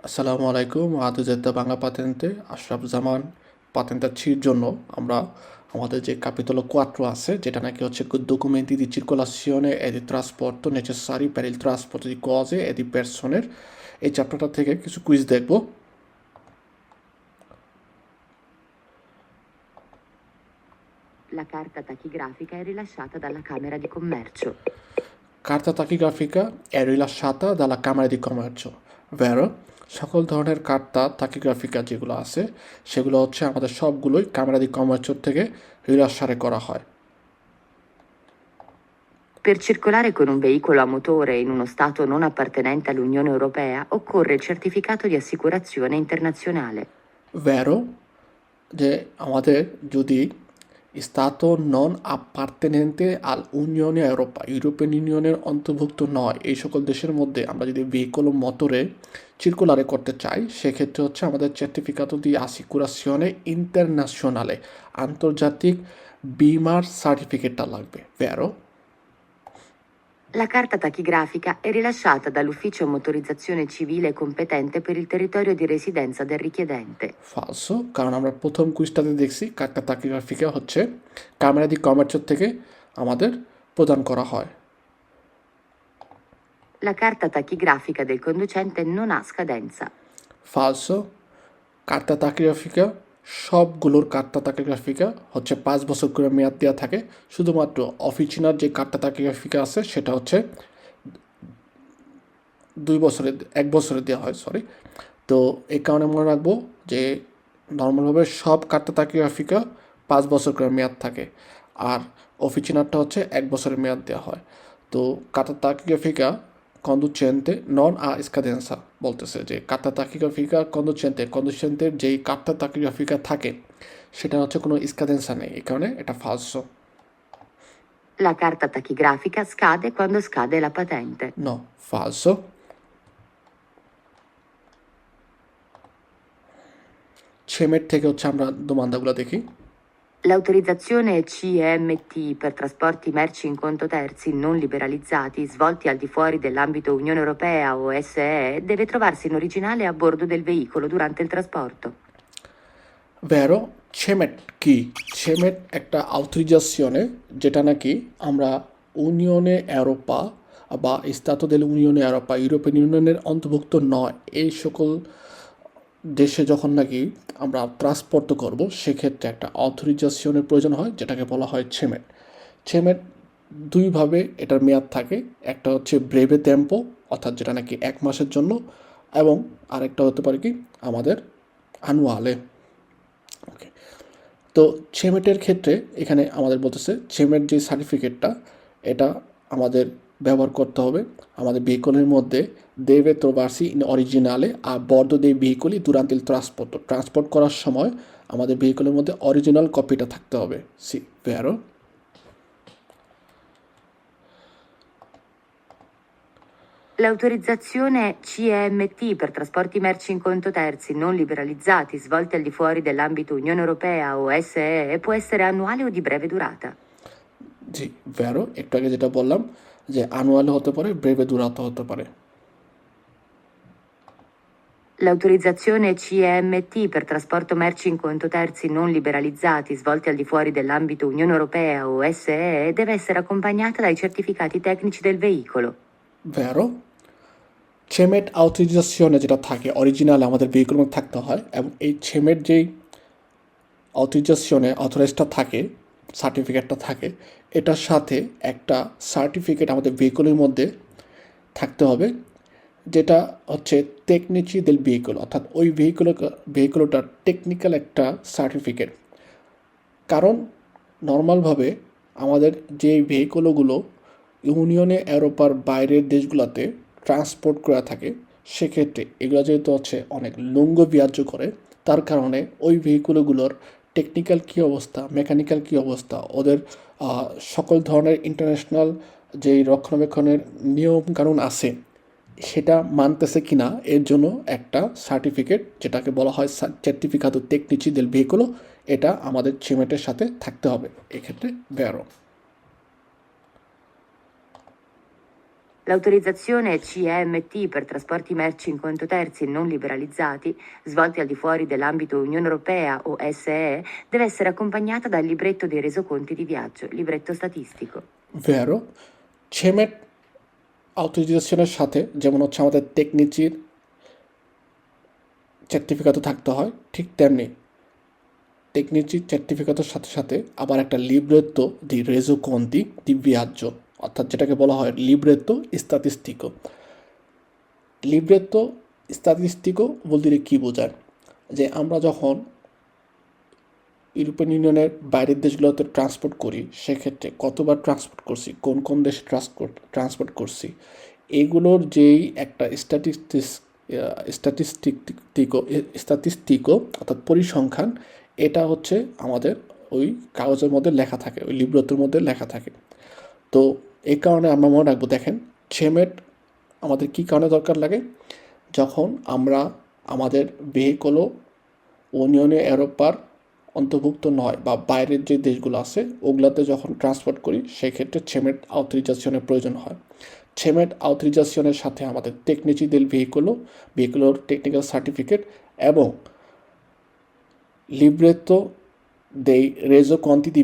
আসসালামু আলাইকুম। আন্তর্জাতিক বাংলা পাতেন্তে আশরাফ জামান পাতেন্তা থ্রির জন্য আমরা আমাদের যে capitolo 4 আছে, যেটা নাকি হচ্ছে documenti di circolazione e di trasporto necessari per il trasporto di cose e di persone, এই চ্যাপ্টারটা থেকে কিছু কুইজ দেখব। La carta tachigrafica è rilasciata dalla Camera di Commercio. Carta tachigrafica è rilasciata dalla Camera di Commercio, vero? সকল ধরনের কার্তা তাকিগ্রাফিকা যেগুলো আছে সেগুলো হচ্ছে আমাদের সবগুলোই কামেরা দি কমার্চের থেকে রিলাসারে করা হয়। Per circolare con un veicolo a motore in uno Stato non appartenente all'Unione Europea occorre il certificato di assicurazione internazionale. vero যে আমাদের যদি স্তাতো নন appartenente all'Unione Europea ইউরোপিয়ান ইউনিয়নের অন্তর্ভুক্ত নয় এই সকল দেশের মধ্যে আমরা যদি ভেহিকল মোটরে চিরকুলারে করতে চাই, সেক্ষেত্রে হচ্ছে আমাদের সার্টিফিকাতো দি আসিকুরাসিওনে ইন্টারন্যাশনালে আন্তর্জাতিক বিমার সার্টিফিকেটটা লাগবে। ভেরো La carta tachigrafica è rilasciata dall'ufficio motorizzazione civile competente per il territorio di residenza del richiedente. ফালসো, কারণ আমরা প্রথম কুইজটাতে দেখছি কার্তা তাকিগ্রাফিকা হচ্ছে কামেরা দি কমার্চের থেকে আমাদের প্রদান করা হয়। La carta tachigrafica del conducente non ha scadenza. ফালসো, কার্তা তাকিগ্রাফিকা সবগুলোর কার্তা তাকিগ্রাফিকা হচ্ছে 5 বছর করে মেয়াদ দেওয়া থাকে। শুধুমাত্র অফিচিনার যে কার্তা তাকিগ্রাফিকা আছে সেটা হচ্ছে 1 বছরে দেওয়া হয়, সরি। তো এই কারণে মনে রাখবো যে নর্মালভাবে সব কার্তা তাকিগ্রাফিকা 5 বছর করে মেয়াদ থাকে, আর অফিচিনারটা হচ্ছে 1 বছরের মেয়াদ দেওয়া হয়। তো কার্তা তাকিগ্রাফিকা কন্ডুচেন্তে নন আ স্কাদেন্সা বলতেছে যে কার্তা তাকিগ্রাফিকা কন্ডুচেন্টের যেই কার্তা তাকিগ্রাফিকা থাকে সেটা হচ্ছে কোনো স্কাদেন্সা নেই, এই কারণে এটা ফালসো। La carta tachigrafica scade quando scade la patente. No, ফালসো। ছেমের থেকে হচ্ছে আমরা দোমান্দাগুলো দেখি। L'autorizzazione CMT per trasporti merci in conto terzi non liberalizzati svolti al di fuori dell'ambito Unione Europea o SEE deve trovarsi in originale a bordo del veicolo durante il trasporto. ভেরো ছেমেট কি? ছেমেট একটা আউথরিজাসিওনে, যেটা নাকি আমরা ইউনিয়নে আওরোপা বা স্তাতো দেল ইউনিয়নে আওরোপা ইউরোপিয়ান ইউনিয়নের অন্তর্ভুক্ত নয় এই সকল দেশে যখন নাকি আমরা ট্রান্সপোর্ট করব, সেক্ষেত্রে একটা অথরিজাসিওনের প্রয়োজন হয়, যেটাকে বলা হয় ছেমেট। ছেমেট দুইভাবে এটার মেয়াদ থাকে, একটা হচ্ছে ব্রেভে টেম্পো অর্থাৎ যেটা নাকি 1 মাসের জন্য, এবং আরেকটা হতে পারে কি আমাদের আনুয়ালে। ওকে, তো ছেমেটের ক্ষেত্রে এখানে আমাদের বলতেছে ছেমেট যে সার্টিফিকেটটা এটা আমাদের ব্যবহার করতে হবে আমাদের ভেহিকলের মধ্যে deve trovarsi in originale a bordo dei veicoli durante il trasporto, transport করার সময় আমাদের ভেহিকলের মধ্যে অরিজিনাল কপিটা থাকতে হবে। সি ভেরো L'autorizzazione CMT per trasporti merci in conto terzi non liberalizzati svolti al di fuori dell'ambito Unione Europea o SEE può essere annuale o di breve durata. জি ভেরো, একটু আগে যেটা বললাম যে আনুয়ালে হতে পারে, ব্রেভে দুরাতো হতে পারে। L'autorizzazione CMT per trasporto merci in conto terzi non liberalizzati svolti al di fuori dell'ambito Unione Europea o SEE deve essere accompagnata dai certificati tecnici del veicolo. ভেরো ছেমেট আউথরিজাসিওনে যেটা থাকে অরিজিনালে আমাদের ভেহিকলের মধ্যে থাকতে হয়, এবং এই ছেমেট যেই অথরিজাসিওনে অথরাইজটা থাকে, সার্টিফিকেটটা থাকে, এটার সাথে একটা সার্টিফিকেট আমাদের ভেহিকলের মধ্যে থাকতে হবে, যেটা হচ্ছে টেকনিচি দেল ভেহিকল, অর্থাৎ ওই ভেহিকলটার টেকনিক্যাল একটা সার্টিফিকেট। কারণ নর্মালভাবে আমাদের যে ভেহিকলগুলো ইউনিয়নে আওরোপার বাইরের দেশগুলোতে ট্রান্সপোর্ট করা থাকে, সেক্ষেত্রে এগুলো যেহেতু হচ্ছে অনেক লুঙ্গ বিরাজ্য করে, তার কারণে ওই ভেহিকলগুলোর টেকনিক্যাল কী অবস্থা, মেকানিক্যাল কী অবস্থা, ওদের সকল ধরনের ইন্টারন্যাশনাল যেই রক্ষণাবেক্ষণের নিয়ম কানুন আছে সেটা মানতেছে কিনা এর জন্য একটা সার্টিফিকেট, যেটাকে বলা হয় সার্টিফিকাতো টেকনিচি দেল ভেহিকলো, এটা আমাদের ছেমেটের সাথে থাকতে হবে এক্ষেত্রে। ভেরো L'autorizzazione CEMT per trasporti merci in conto terzi non liberalizzati, svolti al di fuori dell'ambito Unione Europea o SEE, deve essere accompagnata dal libretto dei resoconti di viaggio, libretto statistico. ভেরো ছেমেট অথরাইজেশনের সাথে যেমন হচ্ছে আমাদের টেকনিচির সার্টিফিকেটও থাকতে হয়, ঠিক তেমনি টেকনিচি সার্টিফিকেটের সাথে সাথে আবার একটা লিব্রেত্তো দি রেজোকন্তি দি ভিয়াজ্জো, অর্থাৎ যেটাকে বলা হয় লিব্রেত্তো স্তাতিস্তিকো। লিব্রেত্তো স্তাতিস্তিকো বলতে কী বোঝায়, যে আমরা যখন ইউরোপিয়ান ইউনিয়নের বাইরের দেশগুলোতে ট্রান্সপোর্ট করি, সেক্ষেত্রে কতবার ট্রান্সপোর্ট করছি, কোন কোন দেশে ট্রান্সপোর্ট করছি, এগুলোর যেই একটা স্ট্যাটিস্টিকো অর্থাৎ পরিসংখ্যান, এটা হচ্ছে আমাদের ওই কাগজের মধ্যে লেখা থাকে, ওই লিব্রতের মধ্যে লেখা থাকে। তো এই কারণে আমরা মনে রাখবো, দেখেন ছেমেট আমাদের কী কারণে দরকার লাগে, যখন আমরা আমাদের ভেহিকলও ইউনিয়নে ইউরোপার অন্তর্ভুক্ত নয় বা বাইরের যে দেশগুলো আছে ওগুলাতে যখন ট্রান্সপোর্ট করি, সেক্ষেত্রে ছেমেট অথরাইজেশনের প্রয়োজন হয়। ছেমেট অথরাইজেশনের সাথে আমাদের টেকনিচি দেল ভেহিকুলোর টেকনিক্যাল সার্টিফিকেট এবং লিব্রেতো দেই রেজোকন্তি দি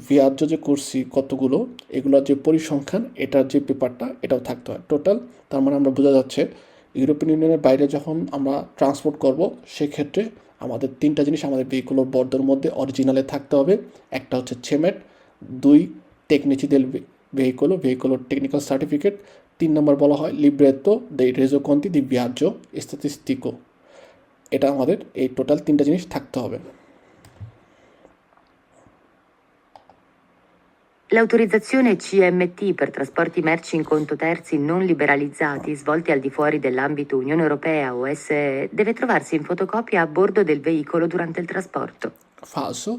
ভিয়াজ্জো যে করছি কতগুলো, এগুলোর যে পরিসংখ্যান, এটার যে পেপারটা, এটাও থাকতে হয় টোটাল। তার মানে আমরা বোঝা যাচ্ছে ইউরোপিয়ান ইউনিয়নের বাইরে যখন আমরা ট্রান্সপোর্ট করব, সেক্ষেত্রে আমাদের তিনটা জিনিস আমাদের ভেহিকুলোর বর্ডের মধ্যে অরিজিনালে থাকতে হবে। একটা হচ্ছে ছেমেট, দুই টেকনিচি দেল ভেহিকুলোর টেকনিক্যাল সার্টিফিকেট, 3 নম্বর বলা হয় লিব্রেতো দেই রেজোকন্তি দি ভিয়াজ্জো স্ট্যাটিস্টিকো। এটা আমাদের এই টোটাল তিনটা জিনিস থাকতে হবে। L'autorizzazione CMT per trasporti merci in conto terzi non liberalizzati, svolti al di fuori dell'ambito Unione Europea o SEE, deve trovarsi in fotocopia a bordo del veicolo durante il trasporto. ফালসো,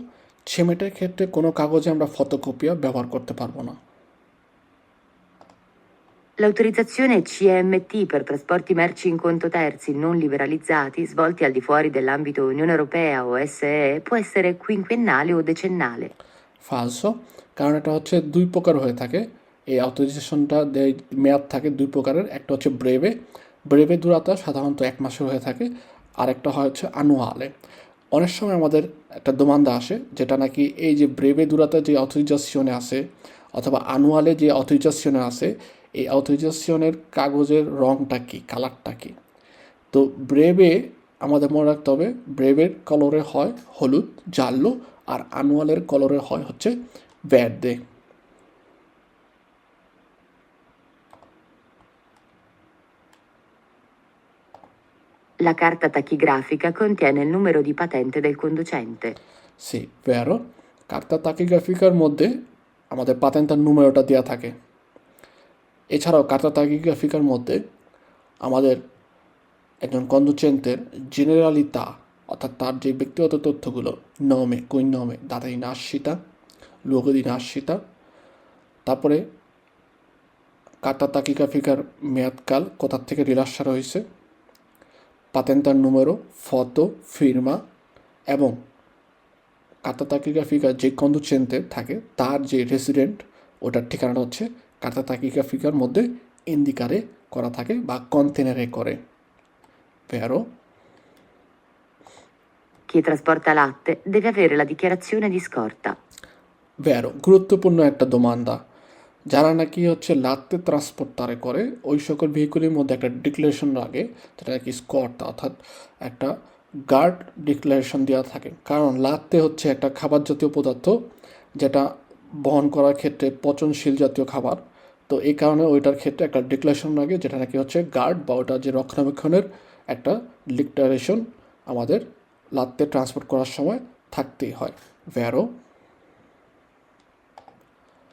ছেমেটের ক্ষেত্রে কোনো কাগজে আমরা ফটোকপিয়া ব্যবহার করতে পারবো না। L'autorizzazione CMT per trasporti merci in conto terzi non liberalizzati, svolti al di fuori dell'ambito Unione Europea o SEE, può essere quinquennale o decennale. ফালসো, কারণ এটা হচ্ছে দুই প্রকার হয়ে থাকে। এই অথরাইজেশনটা মেয়াদ থাকে দুই প্রকারের, একটা হচ্ছে ব্রেভে দুরাতা সাধারণত 1 মাসের হয়ে থাকে, আর একটা হয় হচ্ছে আনুয়ালে। অনেক সময় আমাদের একটা দোমান্দা আসে, যেটা নাকি এই যে ব্রেভে দুরাতা যে অথরাইজেশনে আছে অথবা আনুয়ালে যে অথরাইজেশনে আছে, এই অথরাইজেশনের কাগজের রঙটা কি, কালারটা কি। তো ব্রেভে আমাদের মনে রাখতে হবে, ব্রেভের কালারে হয় হলুদ জাল্লো, আর আনুয়ালের কালারে হয় হচ্ছে verde. La carta tachigrafica contiene il numero di patente del conducente. Sì, vero. কার্তা তাকিগ্রাফিকার মধ্যে আমাদের পাতেন্টার নুমেরোটা দেওয়া থাকে। এছাড়াও কার্তা তাকিগ্রাফিকার মধ্যে আমাদের একজন কন্ডুচেন্টের জেনারেলিতা, অর্থাৎ তার যে ব্যক্তিগত তথ্যগুলো, নমে কুইনমে দাতা di nascita, luogo di nascita, তারপরে কার্তা তাকিগ্রাফিকার মেয়াদকাল, কোথা থেকে রিলাসার হয়েছে, পাতেন্টার নুমেরো, ফটো, ফিরমা, এবং কার্তা তাকিগ্রাফিকার যে কন্ডুচেন্টে থাকে তার যে রেসিডেন্ট, ওটার ঠিকানাটা হচ্ছে কার্তা তাকিগ্রাফিকার মধ্যে ইন্ডিকারে করা থাকে বা কন্টেনারে করে। Vero? Chi trasporta latte deve avere la dichiarazione di scorta. Vero, গুরুত্বপূর্ণ একটা দোমান্দা। যারা নাকি হচ্ছে লাত্তে ট্রান্সপোর্টারে করে, ওই সকল ভেহিকুলের মধ্যে একটা ডিক্লারেশন লাগে, যেটা নাকি স্কর্তা, অর্থাৎ একটা গার্ড ডিক্লারেশন দেওয়া থাকে। কারণ লাত্তে হচ্ছে একটা খাবার জাতীয় পদার্থ, যেটা বহন করার ক্ষেত্রে পচনশীল জাতীয় খাবার। তো এই কারণে ওইটার ক্ষেত্রে একটা ডিক্লারেশন লাগে, যেটা নাকি হচ্ছে গার্ড বা ওটা যে রক্ষণাবেক্ষণের একটা ডিক্লারেশন আমাদের লাত্তে ট্রান্সপোর্ট করার সময় থাকতেই হয়। ভেরো।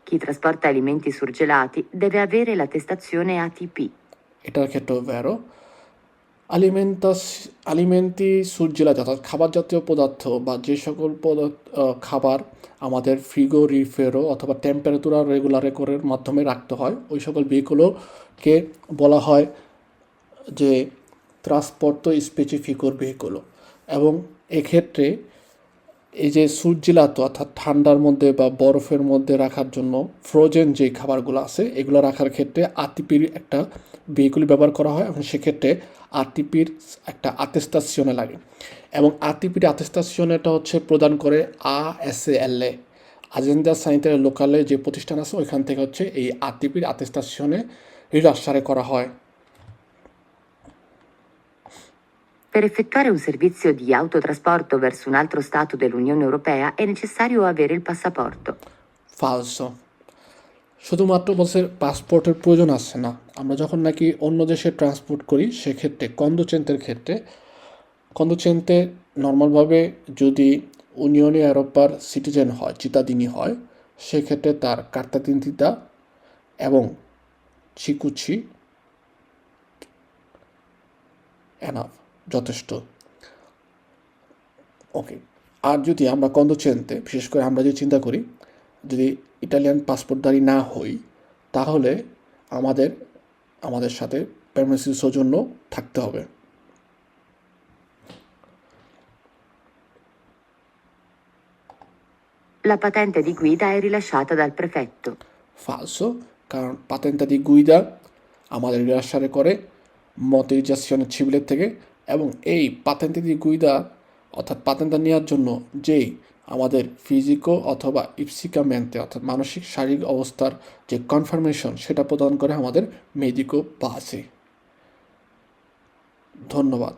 Chi trasporta alimenti surgelati deve avere l'attestazione ATP. এটার ক্ষেত্রেও ভেরো। আলিমেন্টি সুরজেলাত, অর্থাৎ খাবার জাতীয় পদার্থ বা যে সকল খাবার আমাদের ফ্রিগোরিফেরো অথবা টেম্পারেতুরা রেগুলারেটরের মাধ্যমে রাখতে হয়, ওই সকল ভেহিকুলোকে বলা হয় যে ট্রান্সপোর্টো স্পেসিফিকোর ভেহিকুলো। এবং এক্ষেত্রে এই যে সুরজিলাতো অর্থাৎ ঠান্ডার মধ্যে বা বরফের মধ্যে রাখার জন্য ফ্রোজেন যে খাবারগুলো আছে এগুলো রাখার ক্ষেত্রে আরটিপির একটা ভেহিকুল ব্যবহার করা হয় এবং সেক্ষেত্রে আরটিপির একটা আতেস্তাসিওনে লাগে এবং আরটিপির আতেস্তাসিওনেটা হচ্ছে প্রদান করে ASL আজেন্দা স্যানিটারি লোকালে যে প্রতিষ্ঠান আছে ওইখান থেকে হচ্ছে এই আরটিপির আতেস্তাসিওনে রিলাসারে করা হয়। Per effettuare un servizio di autotrasporto verso un altro Stato dell'Unione Europea è necessario avere il passaporto. ফালসো। শুধুমাত্র বলছে পাসপোর্টের প্রয়োজন আছে না, আমরা যখন নাকি অন্য দেশে ট্রান্সপোর্ট করি সেক্ষেত্রে কন্দুচেন্তের ক্ষেত্রে কন্দুচেন্তে নর্মালভাবে যদি ইউনিয়নে আরোপার সিটিজেন হয় চিতাদিনী হয় সেক্ষেত্রে তার কার্তাদিন্তিতা এবং চিকুচি এনাফ যথেষ্ট। ওকে, আর যদি আমরা কন্দুচেন্তে বিশেষ করে আমরা যদি চিন্তা করি যদি ইটালিয়ান পাসপোর্টধারী না হই তাহলে আমাদের সাথে পারমিসিভ সৌজন্য থাকতে হবে। La patente di guida è rilasciata dal prefetto. ফালসো, কারণ পাতেন্তা দি গুইদা আমাদের রিলাসারে করে মতেরিজাসিওনের ছিবিলের থেকে এবং এই পাতেন্তা দি গুইদা অর্থাৎ পাতেন্তা নেওয়ার জন্য যেই আমাদের ফিজিকো অথবা ইপসিকামেন্তে অর্থাৎ মানসিক শারীরিক অবস্থার যে কনফার্মেশন সেটা প্রদান করে আমাদের মেডিকো পাসে। ধন্যবাদ।